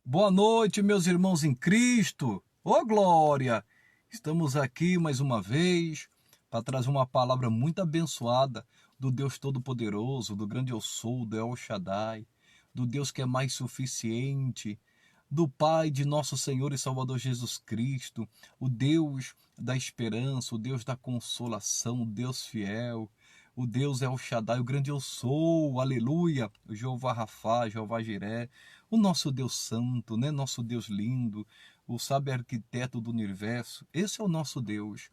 Boa noite, meus irmãos em Cristo. Ô glória! Estamos aqui mais uma vez para trazer uma palavra muito abençoada do Deus Todo-Poderoso, do grande Eu Sou, do El Shaddai, do Deus que é mais suficiente, do Pai de nosso Senhor e Salvador Jesus Cristo, o Deus da esperança, o Deus da consolação, o Deus fiel, o Deus El Shaddai, o grande Eu Sou, aleluia, o Jeová Rafá, Jeová Jiré, o nosso Deus santo, né? Nosso Deus lindo, o sábio arquiteto do universo. Esse é o nosso Deus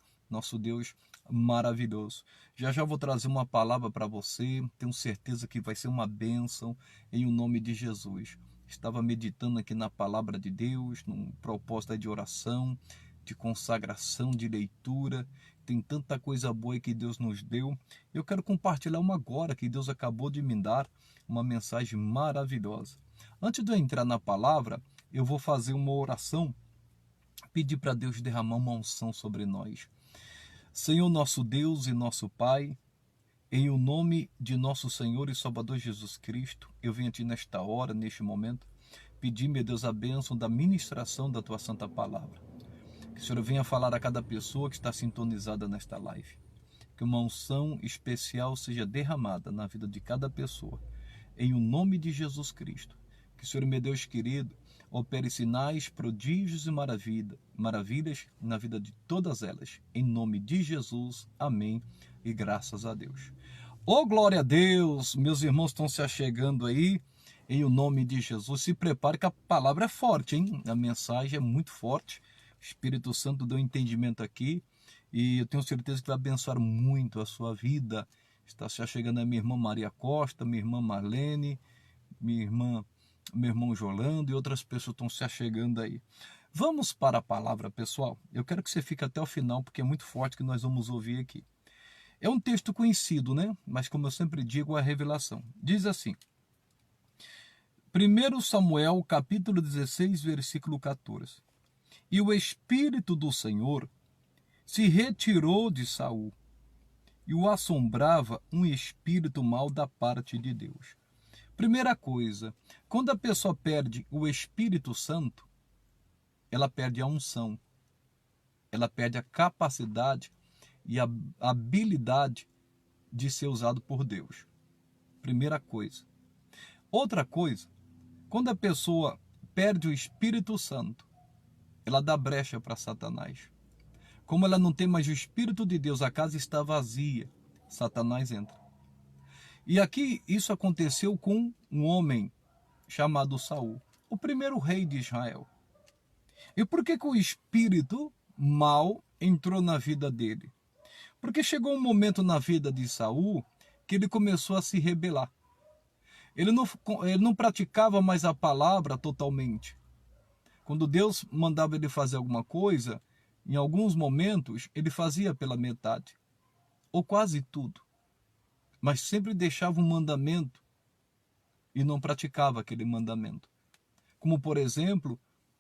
maravilhoso. Já já vou trazer uma palavra para você, tenho certeza que vai ser uma bênção em o nome de Jesus. Estava meditando aqui na palavra de Deus, num propósito de oração, de consagração, de leitura. Tem tanta coisa boa que Deus nos deu. Eu quero compartilhar uma agora que Deus acabou de me dar, uma mensagem maravilhosa. Antes de eu entrar na palavra, eu vou fazer uma oração, pedir para Deus derramar uma unção sobre nós. Senhor nosso Deus e nosso Pai, em o nome de nosso Senhor e Salvador Jesus Cristo, eu venho a Ti nesta hora, neste momento, pedir, meu Deus, a bênção da ministração da Tua Santa Palavra. Que o Senhor venha falar a cada pessoa que está sintonizada nesta live. Que uma unção especial seja derramada na vida de cada pessoa, em o nome de Jesus Cristo. Que o Senhor, meu Deus querido, opere sinais, prodígios e maravilhas na vida de todas elas. Em nome de Jesus, amém e graças a Deus. Oh, glória a Deus! Meus irmãos estão se achegando aí, em o nome de Jesus. Se prepare que a palavra é forte, hein? A mensagem é muito forte. O Espírito Santo deu entendimento aqui e eu tenho certeza que vai abençoar muito a sua vida. Está se achegando a minha irmã Maria Costa, minha irmã Marlene, meu irmão Jolando e outras pessoas estão se achegando aí. Vamos para a palavra, pessoal. Eu quero que você fique até o final, porque é muito forte que nós vamos ouvir aqui. É um texto conhecido, né? Mas como eu sempre digo, é a revelação. Diz assim, 1 Samuel, capítulo 16, versículo 14. E o Espírito do Senhor se retirou de Saul, e o assombrava um espírito mau da parte de Deus. Primeira coisa, quando a pessoa perde o Espírito Santo, ela perde a unção, ela perde a capacidade e a habilidade de ser usado por Deus. Primeira coisa. Outra coisa, quando a pessoa perde o Espírito Santo, ela dá brecha para Satanás. Como ela não tem mais o Espírito de Deus, a casa está vazia, Satanás entra. E aqui isso aconteceu com um homem chamado Saul, o primeiro rei de Israel. E por que o espírito mal entrou na vida dele? Porque chegou um momento na vida de Saul que ele começou a se rebelar. Ele não praticava mais a palavra totalmente. Quando Deus mandava ele fazer alguma coisa, em alguns momentos ele fazia pela metade, ou quase tudo. Mas sempre deixava um mandamento e não praticava aquele mandamento. Como, por exemplo,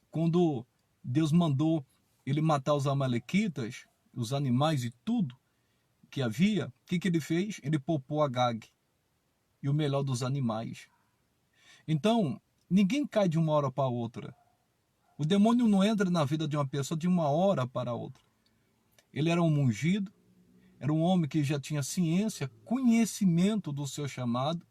quando Deus mandou ele matar os amalequitas, os animais e tudo que havia, o que ele fez? Ele poupou Agag e o melhor dos animais. Então, ninguém cai de uma hora para outra. O demônio não entra na vida de uma pessoa de uma hora para outra. Ele era um ungido, era um homem que já tinha ciência, conhecimento do seu chamado,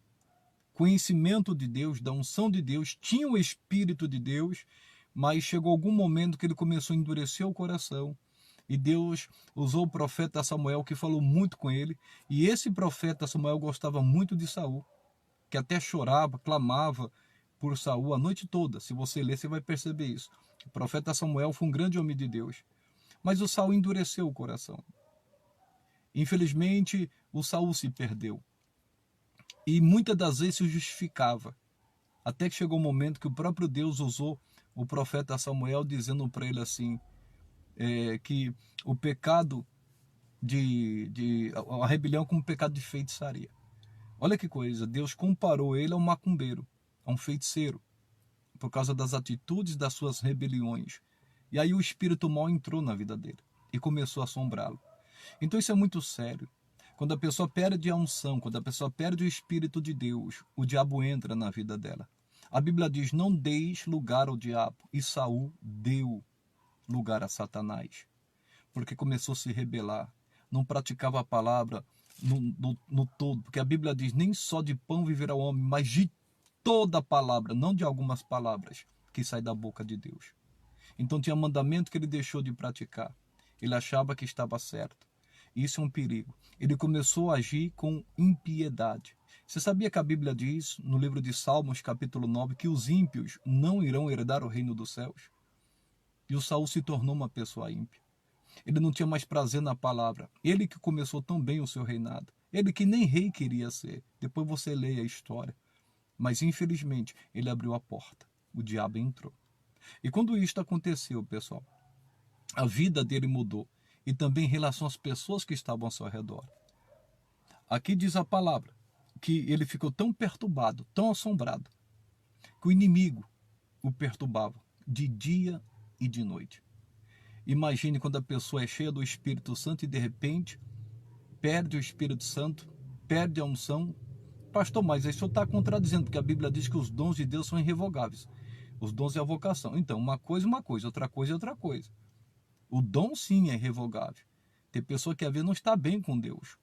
conhecimento de Deus, da unção de Deus, tinha o Espírito de Deus, mas chegou algum momento que ele começou a endurecer o coração. E Deus usou o profeta Samuel, que falou muito com ele. E esse profeta Samuel gostava muito de Saul, que até chorava, clamava por Saul a noite toda. Se você ler, você vai perceber isso. O profeta Samuel foi um grande homem de Deus. Mas o Saul endureceu o coração. Infelizmente, o Saul se perdeu. E muitas das vezes se justificava. Até que chegou um momento que o próprio Deus usou o profeta Samuel, dizendo para ele assim, que o pecado a rebelião como pecado de feitiçaria. Olha que coisa, Deus comparou ele a um macumbeiro, a um feiticeiro, por causa das atitudes das suas rebeliões. E aí o espírito mau entrou na vida dele e começou a assombrá-lo. Então isso é muito sério. Quando a pessoa perde a unção, quando a pessoa perde o Espírito de Deus, o diabo entra na vida dela. A Bíblia diz, não deis lugar ao diabo. E Saul deu lugar a Satanás, porque começou a se rebelar, não praticava a palavra no todo, porque a Bíblia diz, nem só de pão viverá o homem, mas de toda a palavra, não de algumas palavras que saem da boca de Deus. Então tinha mandamento que ele deixou de praticar. Ele achava que estava certo. Isso é um perigo. Ele começou a agir com impiedade. Você sabia que a Bíblia diz, no livro de Salmos, capítulo 9, que os ímpios não irão herdar o reino dos céus? E o Saul se tornou uma pessoa ímpia. Ele não tinha mais prazer na palavra. Ele que começou tão bem o seu reinado. Ele que nem rei queria ser. Depois você lê a história. Mas infelizmente ele abriu a porta. O diabo entrou. E quando isto aconteceu, pessoal, a vida dele mudou. E também em relação às pessoas que estavam ao seu redor. Aqui diz a palavra que ele ficou tão perturbado, tão assombrado, que o inimigo o perturbava de dia e de noite. Imagine quando a pessoa é cheia do Espírito Santo e de repente perde o Espírito Santo, perde a unção. Pastor, mas isso está contradizendo, porque a Bíblia diz que os dons de Deus são irrevogáveis. Os dons é a vocação. Então, uma coisa, outra coisa é outra coisa. O dom sim é irrevogável. Tem pessoa que às vezes não está bem com Deus.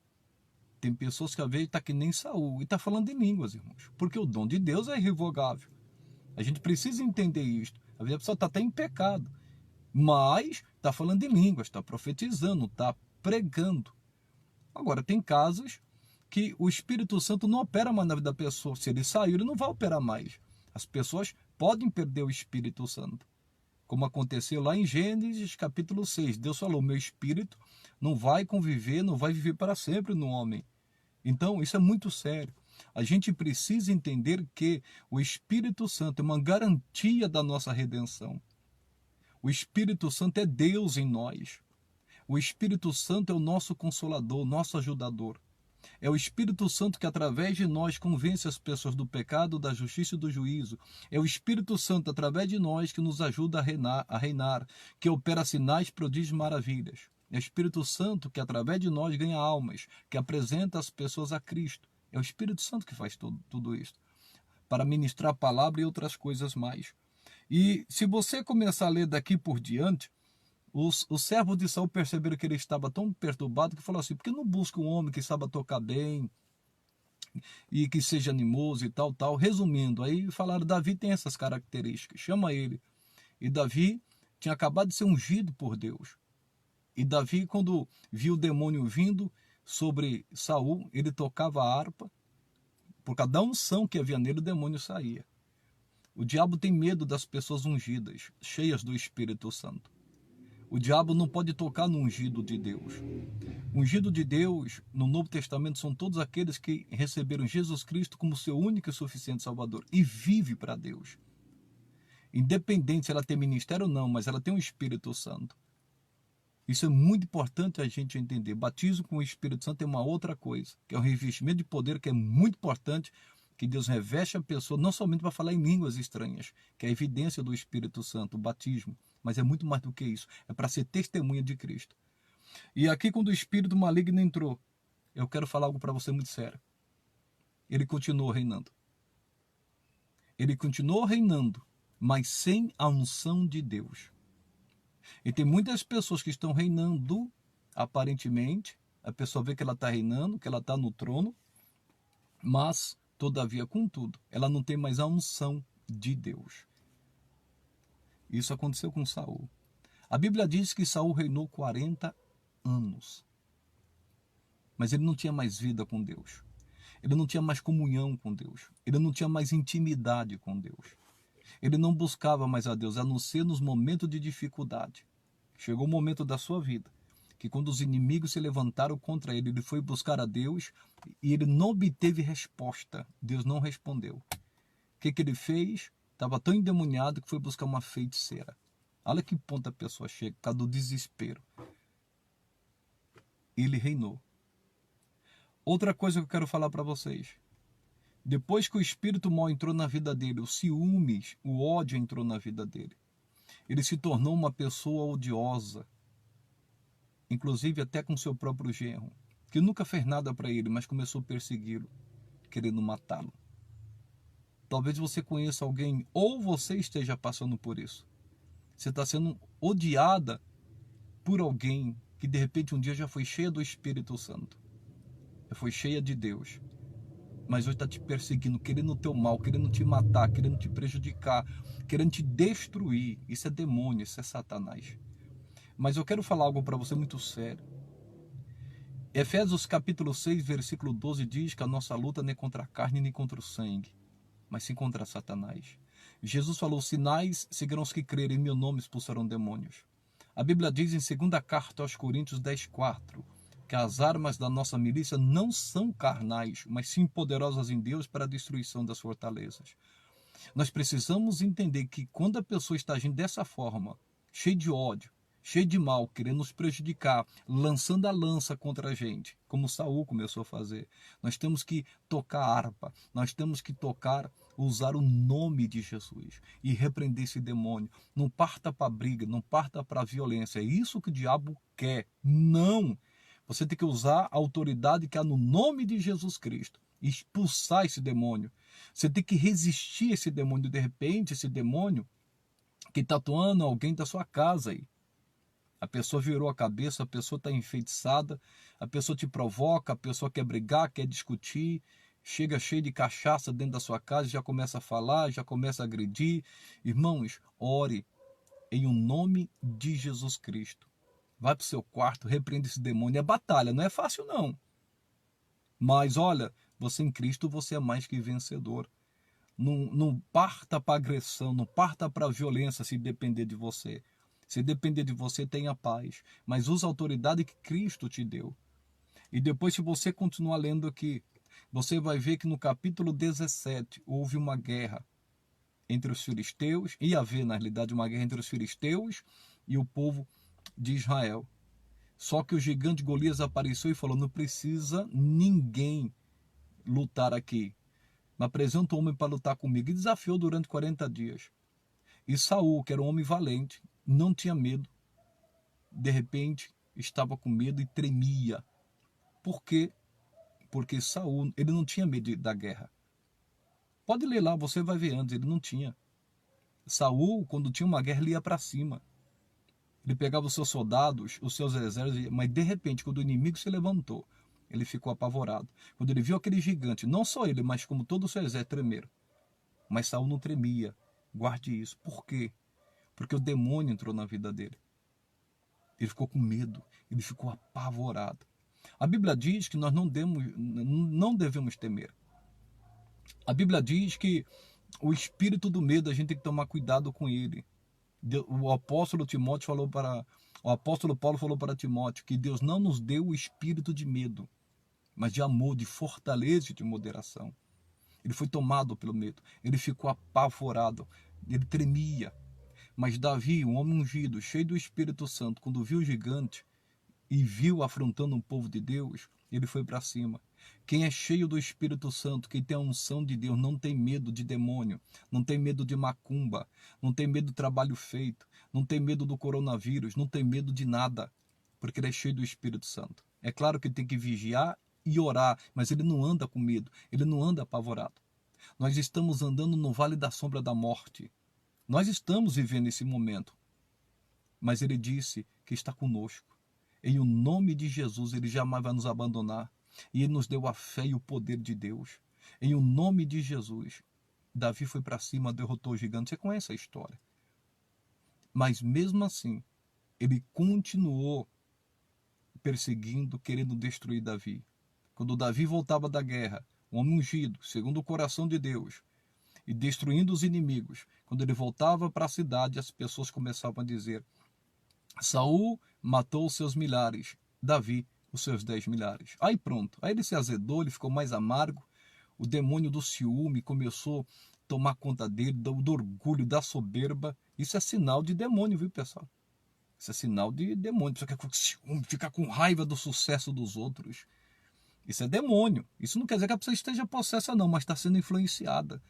Tem pessoas que às vezes está que nem Saul e está falando em línguas, irmãos. Porque o dom de Deus é irrevogável. A gente precisa entender isto. Às vezes a pessoa está até em pecado, mas está falando em línguas, está profetizando, está pregando. Agora, tem casos que o Espírito Santo não opera mais na vida da pessoa. Se ele saiu, ele não vai operar mais. As pessoas podem perder o Espírito Santo. Como aconteceu lá em Gênesis capítulo 6. Deus falou, meu Espírito não vai conviver, não vai viver para sempre no homem. Então, isso é muito sério. A gente precisa entender que o Espírito Santo é uma garantia da nossa redenção. O Espírito Santo é Deus em nós. O Espírito Santo é o nosso consolador, nosso ajudador. É o Espírito Santo que através de nós convence as pessoas do pecado, da justiça e do juízo. É o Espírito Santo através de nós que nos ajuda a reinar, que opera sinais, prodígios e maravilhas. É o Espírito Santo que através de nós ganha almas, que apresenta as pessoas a Cristo. É o Espírito Santo que faz tudo isso, para ministrar a palavra e outras coisas mais. E se você começar a ler daqui por diante, os servos de Saul perceberam que ele estava tão perturbado que falou assim, por que não busca um homem que saiba tocar bem e que seja animoso e tal, tal. Resumindo, aí falaram, Davi tem essas características, chama ele. E Davi tinha acabado de ser ungido por Deus. E Davi, quando viu o demônio vindo sobre Saul, ele tocava a harpa, por cada unção que havia nele, o demônio saía. O diabo tem medo das pessoas ungidas, cheias do Espírito Santo. O diabo não pode tocar no ungido de Deus. O ungido de Deus, no Novo Testamento, são todos aqueles que receberam Jesus Cristo como seu único e suficiente Salvador e vive para Deus. Independente se ela tem ministério ou não, mas ela tem o Espírito Santo. Isso é muito importante a gente entender. Batismo com o Espírito Santo é uma outra coisa, que é um revestimento de poder que é muito importante, que Deus reveste a pessoa, não somente para falar em línguas estranhas, que é a evidência do Espírito Santo, o batismo, mas é muito mais do que isso, é para ser testemunha de Cristo. E aqui quando o espírito maligno entrou, eu quero falar algo para você muito sério. Ele continuou reinando. Ele continuou reinando, mas sem a unção de Deus. E tem muitas pessoas que estão reinando, aparentemente, a pessoa vê que ela está reinando, que ela está no trono, mas, todavia, contudo, ela não tem mais a unção de Deus. Isso aconteceu com Saul. A Bíblia diz que Saul reinou 40 anos. Mas ele não tinha mais vida com Deus. Ele não tinha mais comunhão com Deus. Ele não tinha mais intimidade com Deus. Ele não buscava mais a Deus, a não ser nos momentos de dificuldade. Chegou o momento da sua vida, que quando os inimigos se levantaram contra ele, ele foi buscar a Deus e ele não obteve resposta. Deus não respondeu. O que ele fez? Estava tão endemoniado que foi buscar uma feiticeira. Olha que ponto a pessoa chega, por causa do desespero. Ele reinou. Outra coisa que eu quero falar para vocês. Depois que o espírito mau entrou na vida dele, o ciúmes, o ódio entrou na vida dele. Ele se tornou uma pessoa odiosa, inclusive até com seu próprio genro, que nunca fez nada para ele, mas começou a persegui-lo, querendo matá-lo. Talvez você conheça alguém ou você esteja passando por isso. Você está sendo odiada por alguém que de repente um dia já foi cheia do Espírito Santo, já foi cheia de Deus, mas hoje está te perseguindo, querendo o teu mal, querendo te matar, querendo te prejudicar, querendo te destruir. Isso é demônio, isso é Satanás. Mas eu quero falar algo para você muito sério. Efésios capítulo 6, versículo 12 diz que a nossa luta não é contra a carne nem contra o sangue, mas sim contra Satanás. Jesus falou: sinais seguirão os que crerem, em meu nome expulsarão demônios. A Bíblia diz em 2ª carta aos Coríntios 10:4 que as armas da nossa milícia não são carnais, mas sim poderosas em Deus para a destruição das fortalezas. Nós precisamos entender que quando a pessoa está agindo dessa forma, cheia de ódio, cheio de mal, querendo nos prejudicar, lançando a lança contra a gente, como Saul começou a fazer. Nós temos que tocar a harpa, nós temos que usar o nome de Jesus e repreender esse demônio. Não parta para a briga, não parta para a violência. É isso que o diabo quer. Não! Você tem que usar a autoridade que há no nome de Jesus Cristo e expulsar esse demônio. Você tem que resistir a esse demônio. De repente, esse demônio que está atuando alguém da sua casa aí. A pessoa virou a cabeça, a pessoa está enfeitiçada, a pessoa te provoca, a pessoa quer brigar, quer discutir, chega cheio de cachaça dentro da sua casa, já começa a falar, já começa a agredir. Irmãos, ore em o nome de Jesus Cristo. Vai para o seu quarto, repreende esse demônio. É batalha, não é fácil não. Mas olha, você em Cristo, você é mais que vencedor. Não parta para agressão, não parta para violência se depender de você. Se depender de você, tenha paz. Mas use a autoridade que Cristo te deu. E depois, se você continuar lendo aqui, você vai ver que no capítulo 17 houve uma guerra entre os filisteus. Ia haver, na realidade, uma guerra entre os filisteus e o povo de Israel. Só que o gigante Golias apareceu e falou: não precisa ninguém lutar aqui. Me apresenta um homem para lutar comigo. E desafiou durante 40 dias. E Saul, que era um homem valente, não tinha medo. De repente, estava com medo e tremia. Por quê? Porque Saul, ele não tinha medo da guerra. Pode ler lá, você vai ver antes, ele não tinha. Saul, quando tinha uma guerra, ele ia para cima. Ele pegava os seus soldados, os seus exércitos, mas de repente, quando o inimigo se levantou, ele ficou apavorado. Quando ele viu aquele gigante, não só ele, mas como todo o seu exército tremeram. Mas Saul não tremia. Guarde isso. Por quê? Porque o demônio entrou na vida dele. Ele ficou com medo, ele ficou apavorado. A Bíblia diz que nós não devemos temer. A Bíblia diz que o espírito do medo, a gente tem que tomar cuidado com ele. O apóstolo Paulo falou para Timóteo que Deus não nos deu o espírito de medo, mas de amor, de fortaleza e de moderação. Ele foi tomado pelo medo, ele ficou apavorado, ele tremia. Mas Davi, um homem ungido, cheio do Espírito Santo, quando viu o gigante e viu afrontando um povo de Deus, ele foi para cima. Quem é cheio do Espírito Santo, quem tem a unção de Deus, não tem medo de demônio, não tem medo de macumba, não tem medo do trabalho feito, não tem medo do coronavírus, não tem medo de nada, porque ele é cheio do Espírito Santo. É claro que ele tem que vigiar e orar, mas ele não anda com medo, ele não anda apavorado. Nós estamos andando no vale da sombra da morte. Nós estamos vivendo esse momento, mas ele disse que está conosco. Em o nome de Jesus, ele jamais vai nos abandonar. E ele nos deu a fé e o poder de Deus. Em o nome de Jesus, Davi foi para cima, derrotou o gigante. Você conhece a história. Mas mesmo assim, ele continuou perseguindo, querendo destruir Davi. Quando Davi voltava da guerra, um homem ungido, segundo o coração de Deus, e destruindo os inimigos, quando ele voltava para a cidade, as pessoas começavam a dizer: Saul matou os seus milhares, Davi os seus 10 milhares. Aí pronto, aí ele se azedou, ele ficou mais amargo, o demônio do ciúme começou a tomar conta dele, do orgulho, da soberba. Isso é sinal de demônio, viu, pessoal? Isso é sinal de demônio. Você quer com ciúme, ficar com raiva do sucesso dos outros. Isso é demônio. Isso não quer dizer que a pessoa esteja possessa não, mas está sendo influenciada.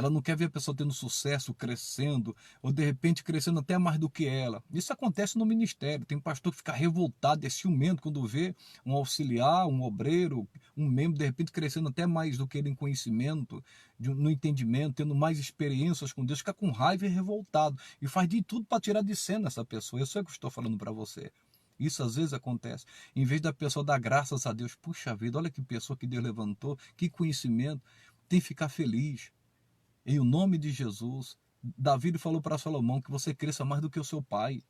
Ela não quer ver a pessoa tendo sucesso, crescendo, ou de repente crescendo até mais do que ela. Isso acontece no ministério. Tem pastor que fica revoltado, é ciumento quando vê um auxiliar, um obreiro, um membro, de repente crescendo até mais do que ele em conhecimento, no entendimento, tendo mais experiências com Deus, fica com raiva e revoltado. E faz de tudo para tirar de cena essa pessoa. Isso é o que eu estou falando para você. Isso às vezes acontece. Em vez da pessoa dar graças a Deus, puxa vida, olha que pessoa que Deus levantou, que conhecimento, tem que ficar feliz. Em o nome de Jesus, Davi falou para Salomão que você cresça mais do que o seu pai.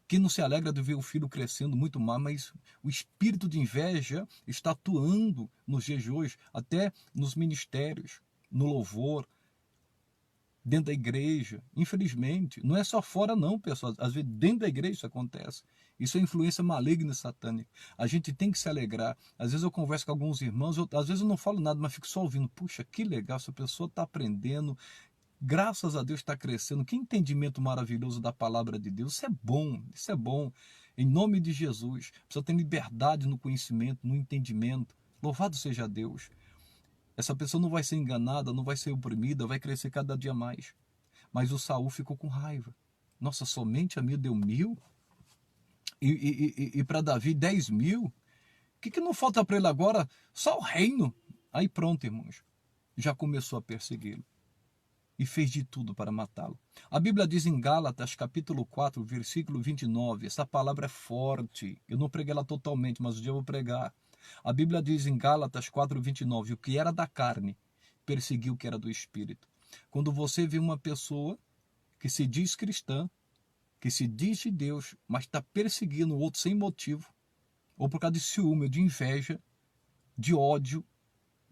Quem não se alegra de ver o filho crescendo muito mais, mas o espírito de inveja está atuando nos dias de hoje, até nos ministérios, no louvor, dentro da igreja. Infelizmente, não é só fora não, pessoal. Às vezes dentro da igreja isso acontece. Isso é influência maligna e satânica. A gente tem que se alegrar. Às vezes eu converso com alguns irmãos, às vezes eu não falo nada, mas fico só ouvindo. Puxa, que legal, essa pessoa está aprendendo. Graças a Deus está crescendo. Que entendimento maravilhoso da palavra de Deus. Isso é bom, isso é bom. Em nome de Jesus. A pessoa tem liberdade no conhecimento, no entendimento. Louvado seja Deus. Essa pessoa não vai ser enganada, não vai ser oprimida, vai crescer cada dia mais. Mas o Saul ficou com raiva. Nossa, somente a mim deu 1000? E para Davi 10.000? O que não falta para ele agora? Só o reino. Aí pronto, irmãos. Já começou a persegui-lo. E fez de tudo para matá-lo. A Bíblia diz em Gálatas, capítulo 4, versículo 29. Essa palavra é forte. Eu não preguei ela totalmente, mas um dia eu vou pregar. A Bíblia diz em Gálatas 4, 29. O que era da carne perseguiu o que era do espírito. Quando você vê uma pessoa que se diz cristã, que se diz de Deus, mas está perseguindo o outro sem motivo, ou por causa de ciúme, de inveja, de ódio,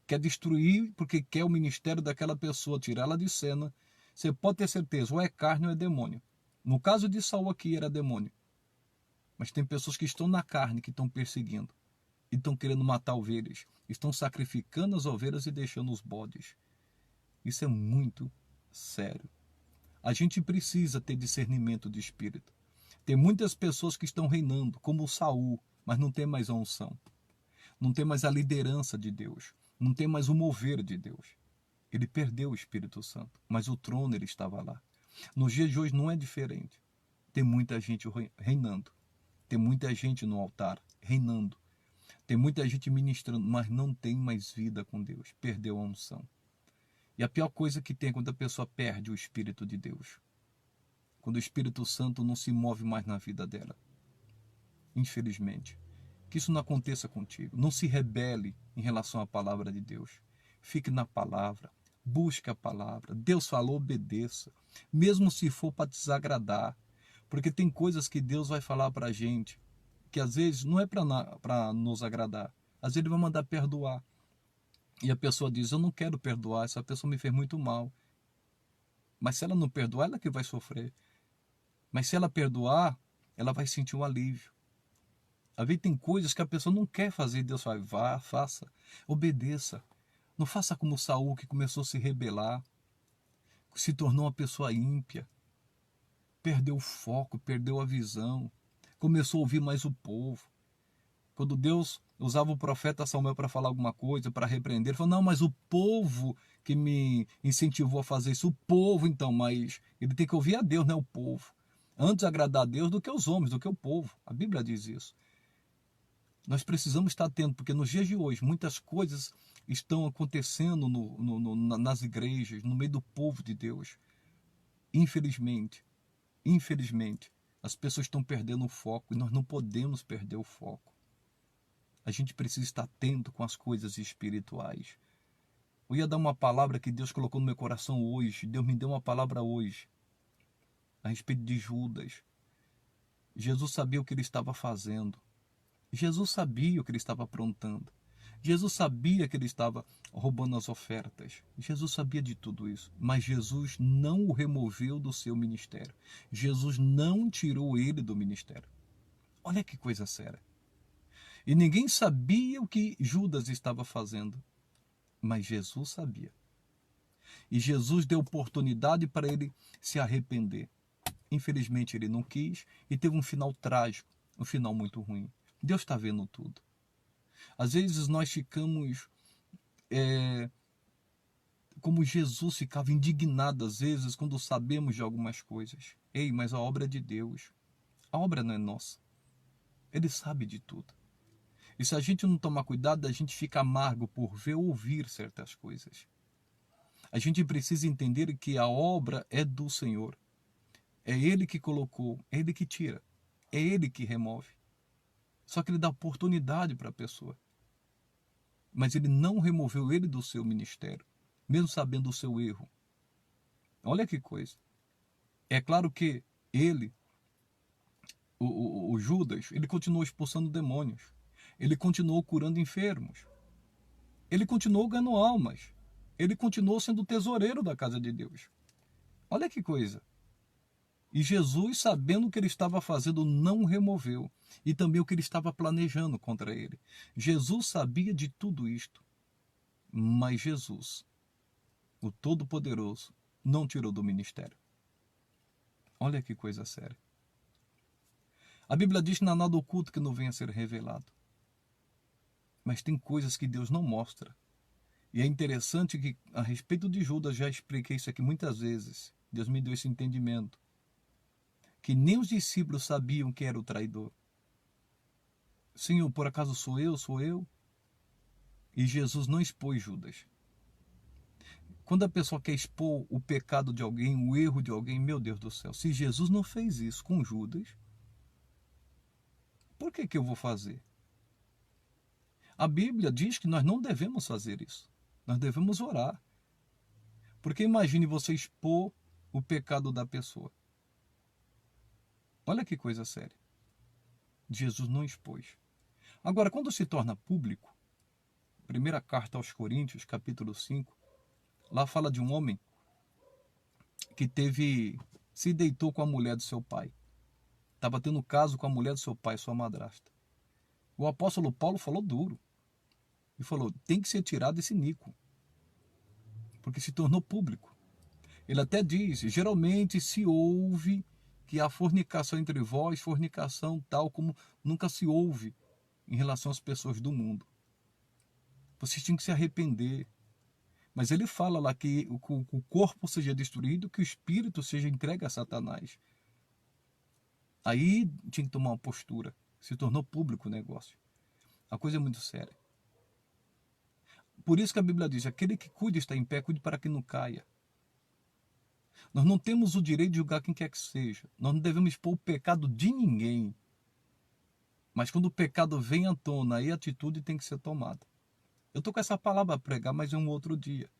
quer destruir porque quer o ministério daquela pessoa, tirá-la de cena, você pode ter certeza, ou é carne ou é demônio. No caso de Saul aqui era demônio. Mas tem pessoas que estão na carne, que estão perseguindo, e estão querendo matar ovelhas, estão sacrificando as ovelhas e deixando os bodes. Isso é muito sério. A gente precisa ter discernimento de espírito. Tem muitas pessoas que estão reinando, como Saul, mas não tem mais a unção. Não tem mais a liderança de Deus. Não tem mais o mover de Deus. Ele perdeu o Espírito Santo, mas o trono ele estava lá. Nos dias de hoje não é diferente. Tem muita gente reinando. Tem muita gente no altar reinando. Tem muita gente ministrando, mas não tem mais vida com Deus. Perdeu a unção. E a pior coisa que tem é quando a pessoa perde o Espírito de Deus. Quando o Espírito Santo não se move mais na vida dela. Infelizmente. Que isso não aconteça contigo. Não se rebele em relação à palavra de Deus. Fique na palavra. Busque a palavra. Deus falou, obedeça. Mesmo se for para desagradar. Porque tem coisas que Deus vai falar para a gente que às vezes não é para nos agradar. Às vezes Ele vai mandar perdoar. E a pessoa diz, eu não quero perdoar, essa pessoa me fez muito mal. Mas se ela não perdoar, ela que vai sofrer. Mas se ela perdoar, ela vai sentir um alívio. Às vezes tem coisas que a pessoa não quer fazer, Deus vai, vá, faça, obedeça. Não faça como Saul, que começou a se rebelar, se tornou uma pessoa ímpia, perdeu o foco, perdeu a visão, começou a ouvir mais o povo. Quando Deus usava o profeta Samuel para falar alguma coisa, para repreender, ele falou, não, mas o povo que me incentivou a fazer isso, o povo então, mas ele tem que ouvir a Deus, não é o povo. Antes agradar a Deus do que os homens, do que o povo. A Bíblia diz isso. Nós precisamos estar atentos, porque nos dias de hoje muitas coisas estão acontecendo nas igrejas, no meio do povo de Deus. Infelizmente, as pessoas estão perdendo o foco e nós não podemos perder o foco. A gente precisa estar atento com as coisas espirituais. Eu ia dar uma palavra que Deus colocou no meu coração hoje. Deus me deu uma palavra hoje a respeito de Judas. Jesus sabia o que ele estava fazendo. Jesus sabia o que ele estava aprontando. Jesus sabia que ele estava roubando as ofertas. Jesus sabia de tudo isso. Mas Jesus não o removeu do seu ministério. Jesus não tirou ele do ministério. Olha que coisa séria. E ninguém sabia o que Judas estava fazendo. Mas Jesus sabia. E Jesus deu oportunidade para ele se arrepender. Infelizmente ele não quis e teve um final trágico, um final muito ruim. Deus está vendo tudo. Às vezes nós ficamos Como Jesus ficava indignado às vezes quando sabemos de algumas coisas. Ei, mas a obra é de Deus. A obra não é nossa. Ele sabe de tudo. E se a gente não tomar cuidado, a gente fica amargo por ver ou ouvir certas coisas. A gente precisa entender que a obra é do Senhor. É Ele que colocou, é Ele que tira, é Ele que remove. Só que Ele dá oportunidade para a pessoa. Mas Ele não removeu ele do seu ministério, mesmo sabendo o seu erro. Olha que coisa. É claro que ele, o Judas, ele continuou expulsando demônios. Ele continuou curando enfermos. Ele continuou ganhando almas. Ele continuou sendo tesoureiro da casa de Deus. Olha que coisa. E Jesus, sabendo o que ele estava fazendo, não o removeu. E também o que ele estava planejando contra ele. Jesus sabia de tudo isto. Mas Jesus, o Todo-Poderoso, não tirou do ministério. Olha que coisa séria. A Bíblia diz que não há nada oculto que não venha a ser revelado. Mas tem coisas que Deus não mostra. E é interessante que, a respeito de Judas, já expliquei isso aqui muitas vezes. Deus me deu esse entendimento. Que nem os discípulos sabiam quem era o traidor. Senhor, por acaso sou eu? Sou eu? E Jesus não expôs Judas. Quando a pessoa quer expor o pecado de alguém, o erro de alguém, meu Deus do céu, se Jesus não fez isso com Judas, por que eu vou fazer? A Bíblia diz que nós não devemos fazer isso. Nós devemos orar. Porque imagine você expor o pecado da pessoa. Olha que coisa séria. Jesus não expôs. Agora, quando se torna público, primeira carta aos Coríntios, capítulo 5, lá fala de um homem que se deitou com a mulher do seu pai. Estava tendo caso com a mulher do seu pai, sua madrasta. O apóstolo Paulo falou duro. E falou, tem que ser tirado esse Nico. Porque se tornou público. Ele até diz, geralmente se ouve que há fornicação entre vós, fornicação tal como nunca se ouve em relação às pessoas do mundo. Vocês tinham que se arrepender. Mas ele fala lá que o corpo seja destruído, que o espírito seja entregue a Satanás. Aí tinha que tomar uma postura. Se tornou público o negócio. A coisa é muito séria. Por isso que a Bíblia diz, aquele que cuida está em pé, cuide para que não caia. Nós não temos o direito de julgar quem quer que seja. Nós não devemos expor o pecado de ninguém. Mas quando o pecado vem à tona, aí a atitude tem que ser tomada. Eu estou com essa palavra a pregar, mas é um outro dia.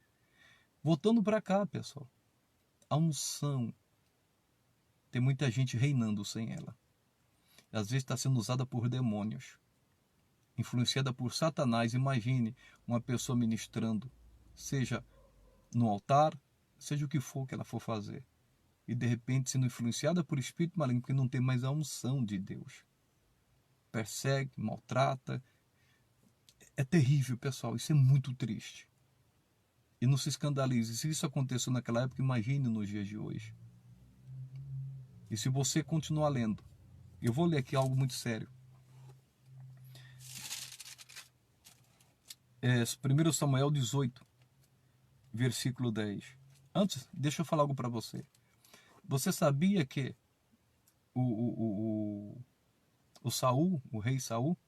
Voltando para cá, pessoal. A unção. Tem muita gente reinando sem ela. Às vezes está sendo usada por demônios. Influenciada por Satanás. Imagine uma pessoa ministrando, seja no altar, seja o que for que ela for fazer. E de repente sendo influenciada por espírito maligno, porque não tem mais a unção de Deus. Persegue, maltrata. É terrível, pessoal. Isso é muito triste. E não se escandalize. Se isso aconteceu naquela época, imagine nos dias de hoje. E se você continuar lendo, eu vou ler aqui algo muito sério. 1 Samuel 18, versículo 10. Antes, deixa eu falar algo para você. Você sabia que o Saul, o rei Saul,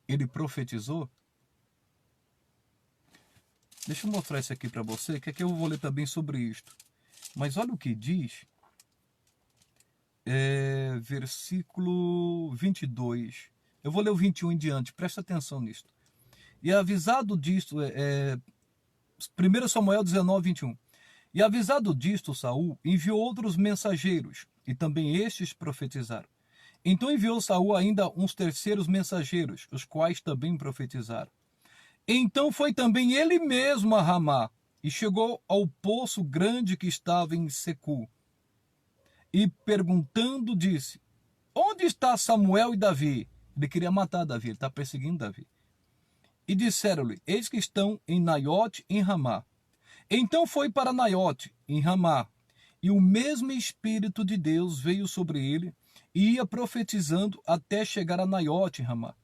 ele profetizou? Deixa eu mostrar isso aqui para você, que aqui eu vou ler também sobre isto. Mas olha o que diz, versículo 22. Eu vou ler o 21 em diante, presta atenção nisto. E avisado disto, 1 Samuel 19, 21. E avisado disto, Saul enviou outros mensageiros, e também estes profetizaram. Então enviou Saul ainda uns terceiros mensageiros, os quais também profetizaram. Então foi também ele mesmo a Ramá, e chegou ao poço grande que estava em Secu. E perguntando, disse, onde está Samuel e Davi? Ele queria matar Davi, ele está perseguindo Davi. E disseram-lhe, eis que estão em Naiote, em Ramá. Então foi para Naiote, em Ramá, e o mesmo Espírito de Deus veio sobre ele, e ia profetizando até chegar a Naiote, em Ramá.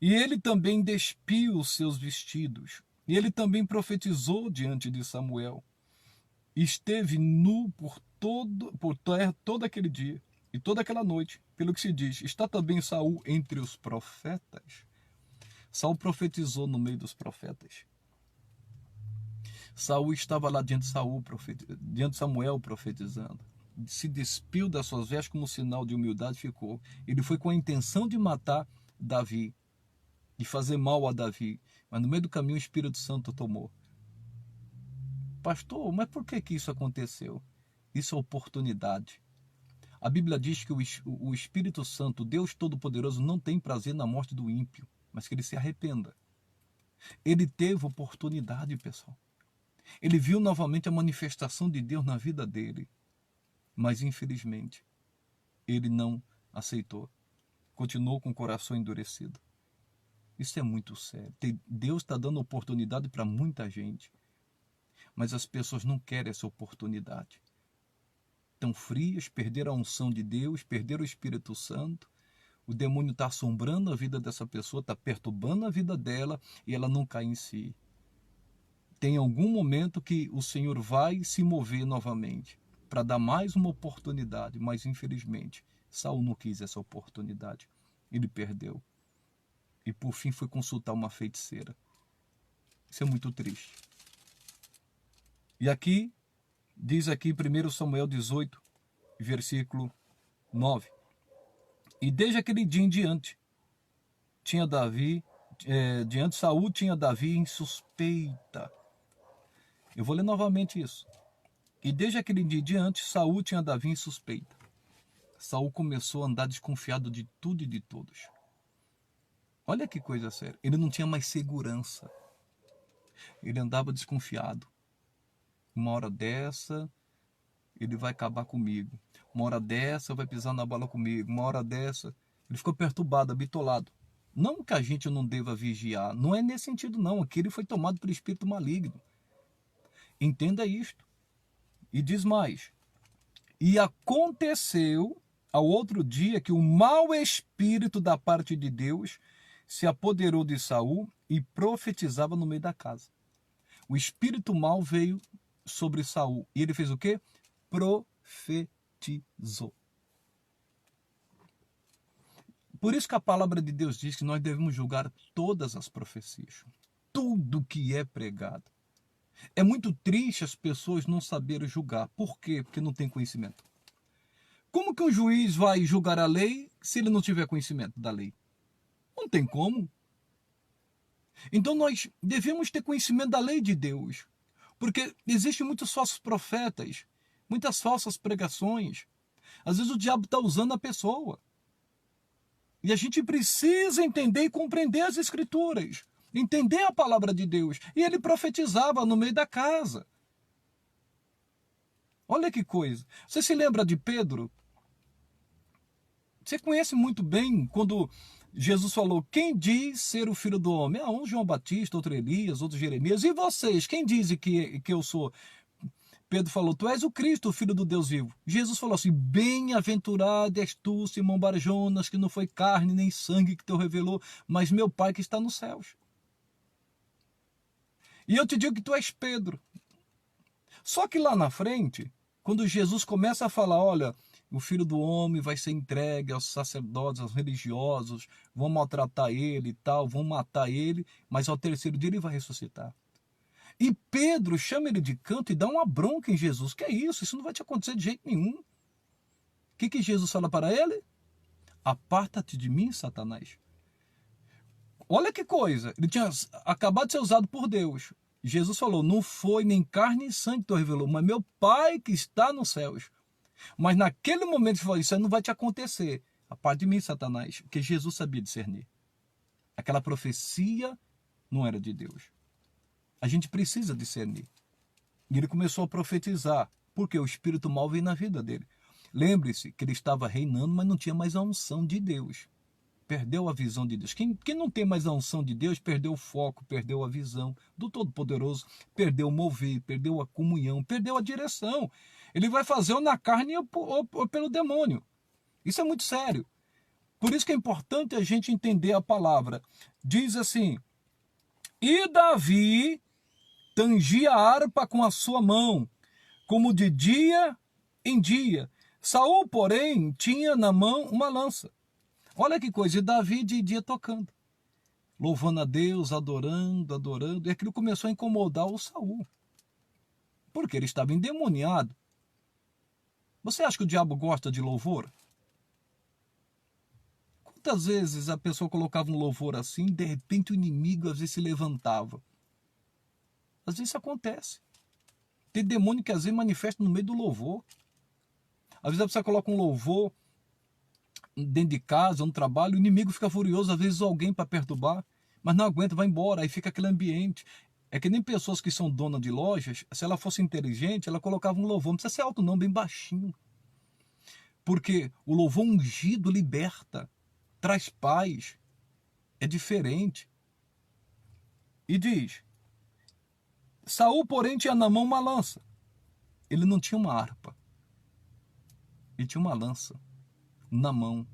E ele também despiu os seus vestidos, E ele também profetizou diante de Samuel. Esteve nu por terra todo aquele dia e toda aquela noite, pelo que se diz. Está também Saul entre os profetas. Saul profetizou no meio dos profetas. Saul estava lá diante de Samuel profetizando. Se despiu das suas vestes como sinal de humildade ficou. Ele foi com a intenção de matar Davi, de fazer mal a Davi. Mas no meio do caminho o Espírito Santo tomou. Pastor, mas por que isso aconteceu? Isso é oportunidade. A Bíblia diz que o Espírito Santo, Deus Todo-Poderoso, não tem prazer na morte do ímpio, mas que ele se arrependa. Ele teve oportunidade, pessoal. Ele viu novamente a manifestação de Deus na vida dele, mas infelizmente ele não aceitou. Continuou com o coração endurecido. Isso é muito sério. Deus está dando oportunidade para muita gente, mas as pessoas não querem essa oportunidade. Estão frias, perderam a unção de Deus, perderam o Espírito Santo. O demônio está assombrando a vida dessa pessoa, está perturbando a vida dela e ela não cai em si. Tem algum momento que o Senhor vai se mover novamente para dar mais uma oportunidade, mas infelizmente Saul não quis essa oportunidade. Ele perdeu. E por fim foi consultar uma feiticeira. Isso é muito triste. E aqui, diz aqui 1 Samuel 18, versículo 9. E desde aquele dia em diante, diante de Saul tinha Davi em suspeita. Eu vou ler novamente isso. E desde aquele dia em diante, Saul tinha Davi em suspeita. Saul começou a andar desconfiado de tudo e de todos. Olha que coisa séria. Ele não tinha mais segurança. Ele andava desconfiado. Uma hora dessa, ele vai acabar comigo. Uma hora dessa, vai pisar na bola comigo. Uma hora dessa, ele ficou perturbado, bitolado. Não que a gente não deva vigiar. Não é nesse sentido, não. Aqui ele foi tomado por espírito maligno. Entenda isto. E diz mais. E aconteceu ao outro dia que o mau espírito da parte de Deus se apoderou de Saul e profetizava no meio da casa. O espírito mau veio sobre Saul. E ele fez o quê? Profetizou. Por isso que a palavra de Deus diz que nós devemos julgar todas as profecias. Tudo que é pregado. É muito triste as pessoas não saberem julgar. Por quê? Porque não tem conhecimento. Como que um juiz vai julgar a lei se ele não tiver conhecimento da lei? Não tem como. Então nós devemos ter conhecimento da lei de Deus. Porque existem muitos falsos profetas, muitas falsas pregações. Às vezes o diabo está usando a pessoa. E a gente precisa entender e compreender as Escrituras. Entender a palavra de Deus. E ele profetizava no meio da casa. Olha que coisa. Você se lembra de Pedro? Você conhece muito bem quando Jesus falou: quem diz ser o filho do homem? Um João Batista, outro Elias, outro Jeremias. E vocês? Quem dizem que eu sou? Pedro falou: tu és o Cristo, o Filho do Deus vivo. Jesus falou assim: bem-aventurado és tu, Simão Barjonas, que não foi carne nem sangue que te revelou, mas meu Pai que está nos céus. E eu te digo que tu és Pedro. Só que lá na frente, quando Jesus começa a falar: olha, o Filho do Homem vai ser entregue aos sacerdotes, aos religiosos, vão maltratar ele e tal, vão matar ele, mas ao terceiro dia ele vai ressuscitar. E Pedro chama ele de canto e dá uma bronca em Jesus. Que é isso? Isso não vai te acontecer de jeito nenhum. O que Jesus fala para ele? Aparta-te de mim, Satanás. Olha que coisa. Ele tinha acabado de ser usado por Deus. Jesus falou: não foi nem carne nem sangue que tu revelou, mas meu Pai que está nos céus. Mas naquele momento ele falou: isso aí não vai te acontecer. Aparta de mim, Satanás. Porque Jesus sabia discernir. Aquela profecia não era de Deus. A gente precisa discernir. E ele começou a profetizar, porque o espírito mau veio na vida dele. Lembre-se que ele estava reinando, mas não tinha mais a unção de Deus. Perdeu a visão de Deus. Quem não tem mais a unção de Deus, perdeu o foco, perdeu a visão do Todo-Poderoso, perdeu o mover, perdeu a comunhão, perdeu a direção. Ele vai fazer ou na carne ou pelo demônio. Isso é muito sério. Por isso que é importante a gente entender a palavra. Diz assim, E Davi tangia a harpa com a sua mão, como de dia em dia. Saul, porém, tinha na mão uma lança. Olha que coisa, e Davi de dia tocando, louvando a Deus, adorando, adorando. E aquilo começou a incomodar o Saul, porque ele estava endemoniado. Você acha que o diabo gosta de louvor? Quantas vezes a pessoa colocava um louvor assim, de repente o inimigo às vezes se levantava? Às vezes isso acontece. Tem demônio que às vezes manifesta no meio do louvor. Às vezes a pessoa coloca um louvor dentro de casa, no trabalho, o inimigo fica furioso, às vezes alguém para perturbar, mas não aguenta, vai embora, aí fica aquele ambiente. É que nem pessoas que são donas de lojas, se ela fosse inteligente, ela colocava um louvor, não precisa ser alto não, bem baixinho. Porque o louvor ungido liberta, traz paz, é diferente. E diz, Saul, porém, tinha na mão uma lança. Ele não tinha uma harpa, ele tinha uma lança na mão.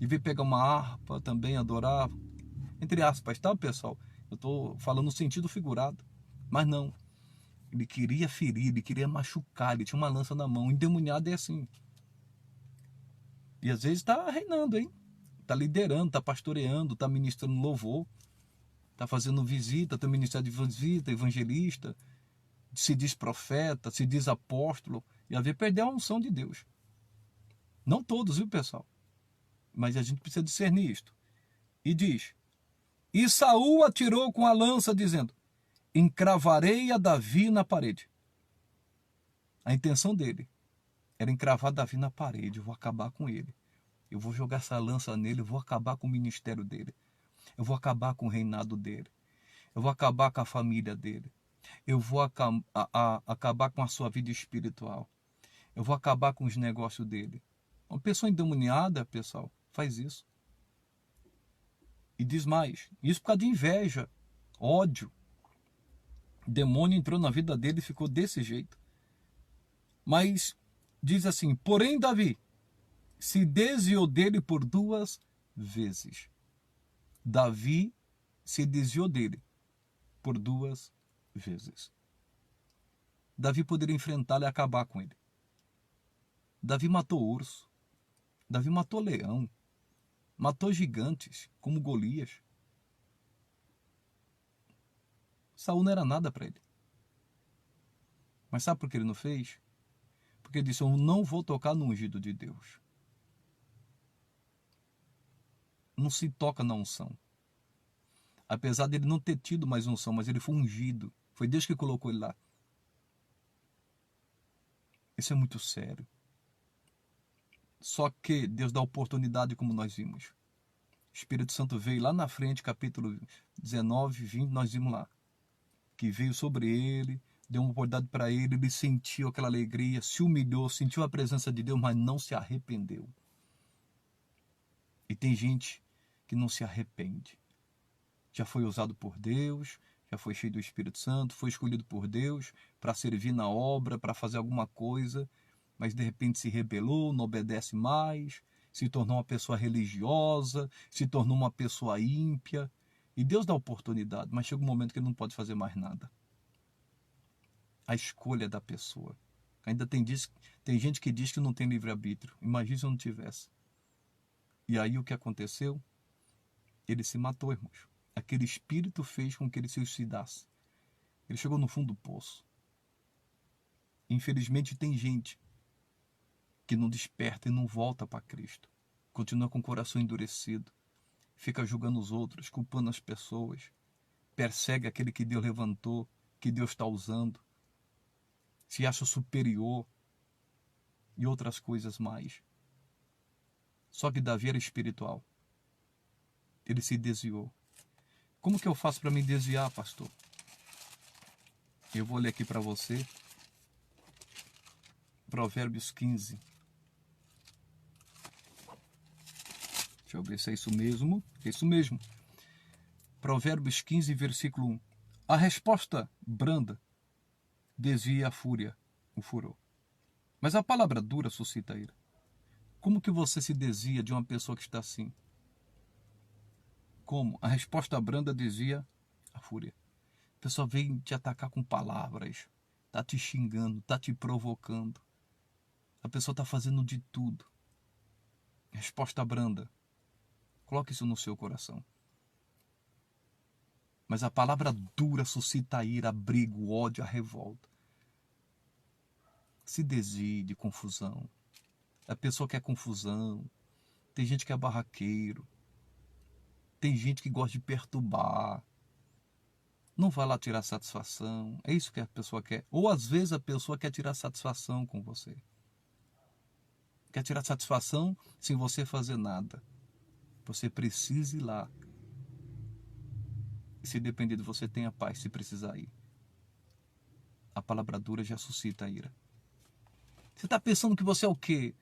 E veio pegar uma harpa também, adorava. Entre aspas, tá, pessoal? Eu estou falando no sentido figurado. Mas não. Ele queria ferir, ele queria machucar, ele tinha uma lança na mão. O endemoniado é assim. E às vezes está reinando, hein? Está liderando, está pastoreando, está ministrando louvor, está fazendo visita, tem ministério de visita, evangelista, se diz profeta, se diz apóstolo, e às vezes perdeu a unção de Deus. Não todos, viu, pessoal? Mas a gente precisa discernir isto. E diz, e Saul atirou com a lança, dizendo, encravarei a Davi na parede. A intenção dele era encravar Davi na parede. Eu vou acabar com ele. Eu vou jogar essa lança nele, eu vou acabar com o ministério dele. Eu vou acabar com o reinado dele. Eu vou acabar com a família dele. Eu vou acabar com a sua vida espiritual. Eu vou acabar com os negócios dele. Uma pessoa endemoniada, pessoal, faz isso. E diz mais, isso por causa de inveja, ódio. O demônio entrou na vida dele e ficou desse jeito. Mas diz assim, porém Davi se desviou dele por 2 vezes. Davi se desviou dele por 2 vezes. Davi poderia enfrentá-lo e acabar com ele. Davi matou urso. Davi matou leão. Matou gigantes, como Golias. Saul não era nada para ele. Mas sabe por que ele não fez? Porque ele disse, eu não vou tocar no ungido de Deus. Não se toca na unção. Apesar dele não ter tido mais unção, mas ele foi ungido. Foi Deus que colocou ele lá. Isso é muito sério. Só que Deus dá oportunidade, como nós vimos. O Espírito Santo veio lá na frente, capítulo 19, 20, nós vimos lá. Que veio sobre ele, deu uma oportunidade para ele, ele sentiu aquela alegria, se humilhou, sentiu a presença de Deus, mas não se arrependeu. E tem gente que não se arrepende. Já foi usado por Deus, já foi cheio do Espírito Santo, foi escolhido por Deus para servir na obra, para fazer alguma coisa, mas de repente se rebelou, não obedece mais, se tornou uma pessoa religiosa, se tornou uma pessoa ímpia. E Deus dá oportunidade, mas chega um momento que ele não pode fazer mais nada. A escolha da pessoa. Ainda tem gente que diz que não tem livre-arbítrio. Imagina se eu não tivesse. E aí o que aconteceu? Ele se matou, irmãos. Aquele espírito fez com que ele se suicidasse. Ele chegou no fundo do poço. Infelizmente tem gente que não desperta e não volta para Cristo. Continua com o coração endurecido. Fica julgando os outros, culpando as pessoas. Persegue aquele que Deus levantou, que Deus está usando. Se acha superior e outras coisas mais. Só que Davi era espiritual. Ele se desviou. Como que eu faço para me desviar, pastor? Eu vou ler aqui para você. Provérbios 15. Deixa eu ver se é isso mesmo. É isso mesmo. Provérbios 15, versículo 1. A resposta branda desvia a fúria, o furor. Mas a palavra dura suscita ira. Como que você se desvia de uma pessoa que está assim? Como? A resposta branda desvia a fúria. A pessoa vem te atacar com palavras, está te xingando, está te provocando. A pessoa está fazendo de tudo. Resposta branda. Coloque isso no seu coração. Mas a palavra dura suscita a ira, a briga, o ódio, a revolta. Se desvie de confusão. A pessoa quer confusão. Tem gente que é barraqueiro. Tem gente que gosta de perturbar. Não vai lá tirar satisfação. É isso que a pessoa quer. Ou às vezes a pessoa quer tirar satisfação com você. Quer tirar satisfação sem você fazer nada. Você precisa ir lá. E se depender de você, tenha paz se precisar ir. A palavra dura já suscita a ira. Você está pensando que você é o quê?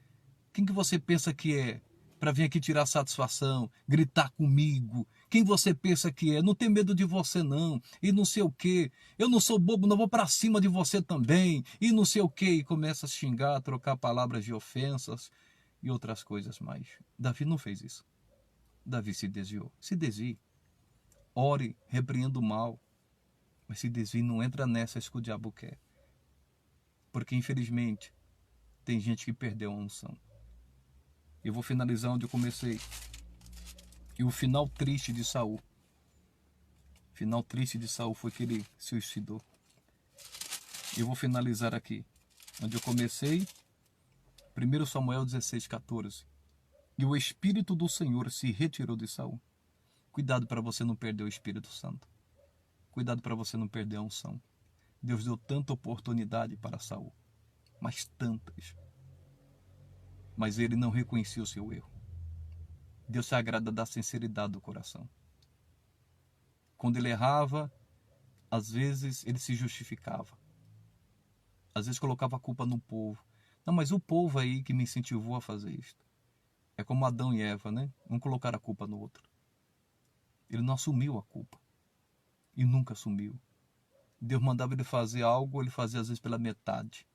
Quem que você pensa que é? Para vir aqui tirar satisfação, gritar comigo. Quem você pensa que é? Não tem medo de você não. E não sei o quê. Eu não sou bobo, não vou para cima de você também. E não sei o quê. E começa a xingar, a trocar palavras de ofensas e outras coisas mais. Davi não fez isso. Davi se desviou. Se desvie. Ore, repreenda o mal. Mas se desvie, não entra nessa que o diabo quer. Porque infelizmente tem gente que perdeu a unção. Eu vou finalizar onde eu comecei. E o final triste de Saul. O final triste de Saul foi que ele se suicidou. Eu vou finalizar aqui. Onde eu comecei. 1 Samuel 16:14. E o Espírito do Senhor se retirou de Saul. Cuidado para você não perder o Espírito Santo. Cuidado para você não perder a unção. Deus deu tanta oportunidade para Saul. Mas tantas. Mas ele não reconhecia o seu erro. Deus se agrada da sinceridade do coração. Quando ele errava, às vezes ele se justificava. Às vezes colocava a culpa no povo. Não, mas o povo aí que me incentivou a fazer isso. É como Adão e Eva, né? Um colocar a culpa no outro. Ele não assumiu a culpa. E nunca assumiu. Deus mandava ele fazer algo, ele fazia às vezes pela metade.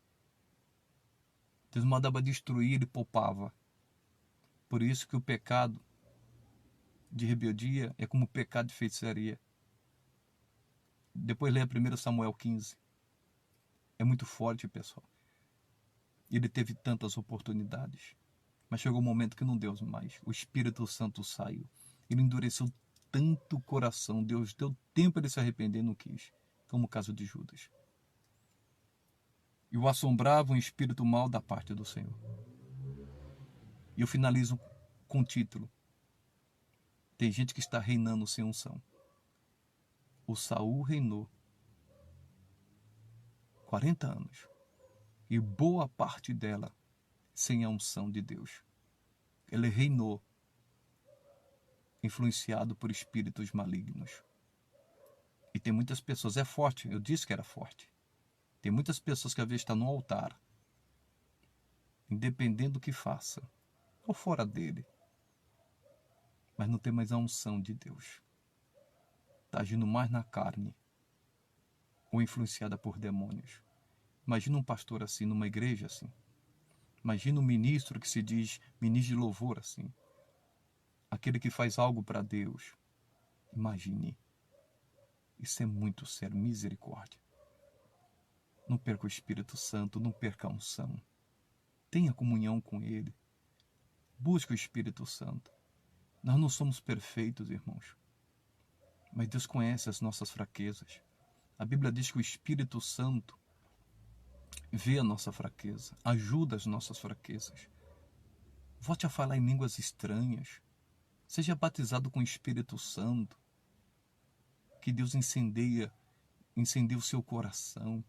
Deus mandava destruir, ele poupava. Por isso que o pecado de rebeldia é como o pecado de feitiçaria. Depois leia 1 Samuel 15. É muito forte, pessoal. Ele teve tantas oportunidades. Mas chegou um momento que não deu mais. O Espírito Santo saiu. Ele endureceu tanto o coração. Deus deu tempo para ele se arrepender e não quis. Como o caso de Judas. E o assombrava um espírito mau da parte do Senhor. E eu finalizo com o título. Tem gente que está reinando sem unção. O Saul reinou 40 anos. E boa parte dela sem a unção de Deus. Ele reinou influenciado por espíritos malignos. E tem muitas pessoas, é forte, eu disse que era forte. Tem muitas pessoas que às vezes estão no altar, independente do que faça, ou fora dele, mas não tem mais a unção de Deus. Está agindo mais na carne, ou influenciada por demônios. Imagina um pastor assim, numa igreja assim. Imagina um ministro que se diz ministro de louvor assim. Aquele que faz algo para Deus. Imagine. Isso é muito sério, misericórdia. Não perca o Espírito Santo, não perca a unção. Tenha comunhão com Ele. Busque o Espírito Santo. Nós não somos perfeitos, irmãos. Mas Deus conhece as nossas fraquezas. A Bíblia diz que o Espírito Santo vê a nossa fraqueza, ajuda as nossas fraquezas. Volte a falar em línguas estranhas. Seja batizado com o Espírito Santo. Que Deus incendeie o seu coração.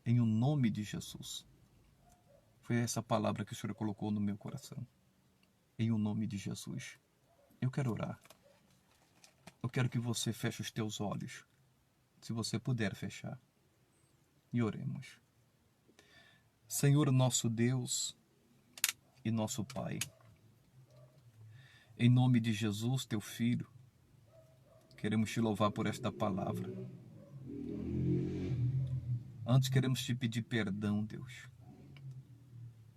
Em o nome de Jesus. Foi essa palavra que o Senhor colocou no meu coração. Em o nome de Jesus. Eu quero orar. Eu quero que você feche os teus olhos. Se você puder fechar. E oremos. Senhor nosso Deus e nosso Pai. Em nome de Jesus, teu Filho. Queremos te louvar por esta palavra. Antes queremos te pedir perdão, Deus.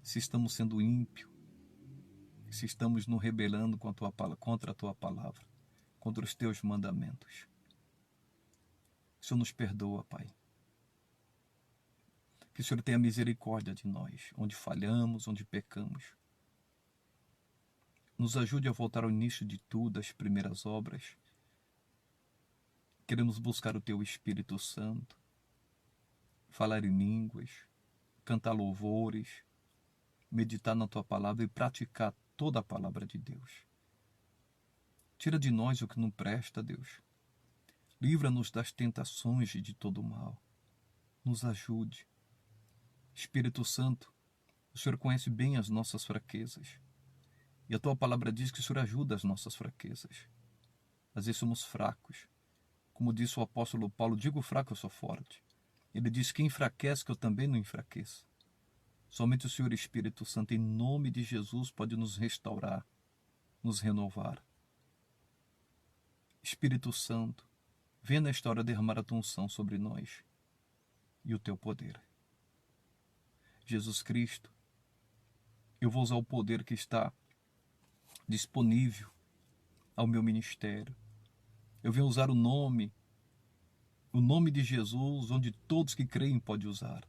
Se estamos sendo ímpios. Se estamos nos rebelando contra a tua palavra. Contra os teus mandamentos. o Senhor nos perdoa, Pai. Que o Senhor tenha misericórdia de nós, onde falhamos, onde pecamos. Nos ajude a voltar ao início de tudo, às primeiras obras. Queremos buscar o Teu Espírito Santo, falar em línguas, cantar louvores, meditar na Tua palavra e praticar toda a palavra de Deus. Tira de nós o que não presta, Deus. Livra-nos das tentações e de todo o mal. Nos ajude. Espírito Santo, o Senhor conhece bem as nossas fraquezas. E a Tua palavra diz que o Senhor ajuda as nossas fraquezas. Às vezes somos fracos. Como disse o apóstolo Paulo, digo fraco, eu sou forte. Ele diz que enfraquece, que eu também não enfraqueço. Somente o Senhor Espírito Santo, em nome de Jesus, pode nos restaurar, nos renovar. Espírito Santo, venha nesta hora derramar a Tua unção sobre nós e o Teu poder. Jesus Cristo, eu vou usar o poder que está disponível ao meu ministério. Eu venho usar o nome de Jesus, onde todos que creem podem usar.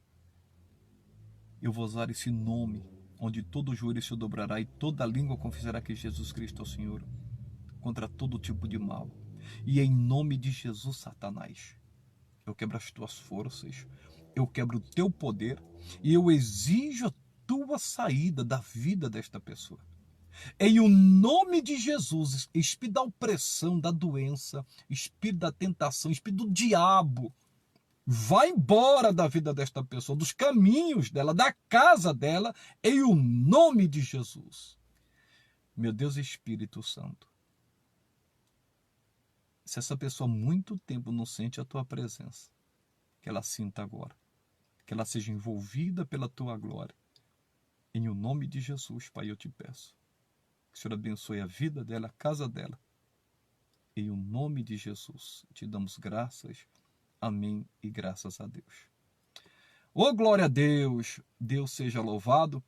Eu vou usar esse nome, onde todo joelho se dobrará e toda língua confessará que Jesus Cristo é o Senhor, contra todo tipo de mal. E em nome de Jesus, Satanás, eu quebro as tuas forças, eu quebro o teu poder e eu exijo a tua saída da vida desta pessoa. Em o nome de Jesus, espírito da opressão, da doença, espírito da tentação, espírito do diabo, vai embora da vida desta pessoa, dos caminhos dela, da casa dela, em o nome de Jesus. Meu Deus, Espírito Santo, se essa pessoa há muito tempo não sente a tua presença, que ela sinta agora, que ela seja envolvida pela tua glória. Em o nome de Jesus, Pai, eu te peço. Que o Senhor abençoe a vida dela, a casa dela. Em o nome de Jesus, te damos graças. Amém e graças a Deus. Ô, glória a Deus! Deus seja louvado.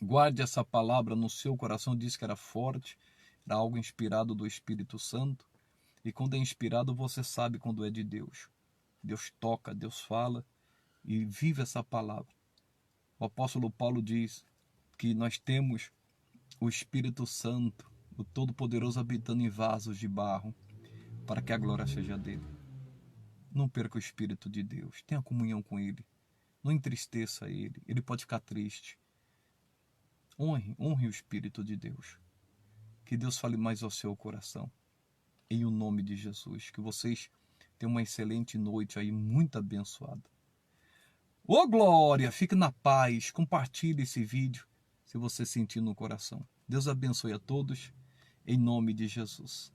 Guarde essa palavra no seu coração. Diz que era forte, era algo inspirado do Espírito Santo. E quando é inspirado, você sabe quando é de Deus. Deus toca, Deus fala e vive essa palavra. O apóstolo Paulo diz que nós temos o Espírito Santo, o Todo-Poderoso, habitando em vasos de barro, para que a glória seja dele. Não perca o Espírito de Deus, tenha comunhão com ele, não entristeça ele, ele pode ficar triste. Honre o Espírito de Deus, que Deus fale mais ao seu coração, em o nome de Jesus, que vocês tenham uma excelente noite aí, muito abençoada. Ô glória, fique na paz, compartilhe esse vídeo, se você sentir no coração. Deus abençoe a todos, em nome de Jesus.